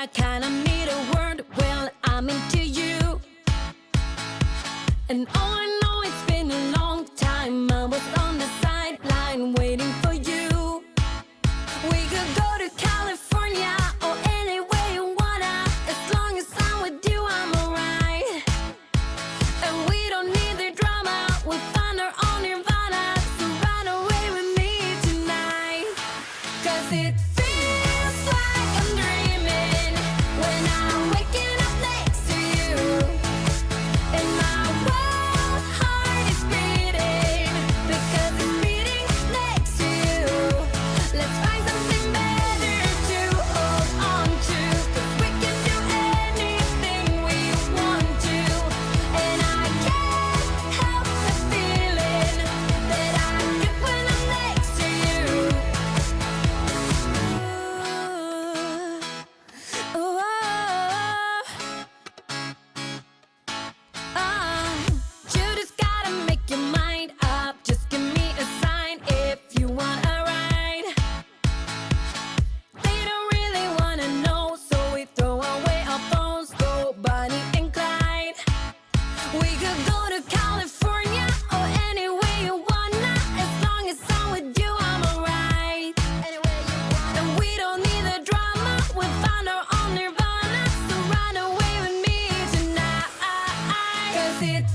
I kinda need a word. Well, I'm into you. And oh, I know it's been a long time. I was on the sideline waiting for you. We could go to California or anywhere you wanna. As long as I'm with you, I'm alright. And we don't need the drama. We'll find our own nirvana. So run away with me tonight. 'Cause it feels like I'm dreaming when I'm waking up next to you. And my wild heart is beating because it's beating next to you. Let's find something better to hold on to. 'Cause we can do anything we want to. And I can't help the feeling that I get when I'm next to you. Ooh, you just gotta make your mind up. Just give me a sign if you want a ride. They don't really wanna know, so we throw away our phones, go Bonnie and Clyde. We could go to California or anywhere you wanna. As long as I'm with you, I'm alright. And we don't need the drama. We'll find our own nirvana. So run away with me tonight. 'Cause it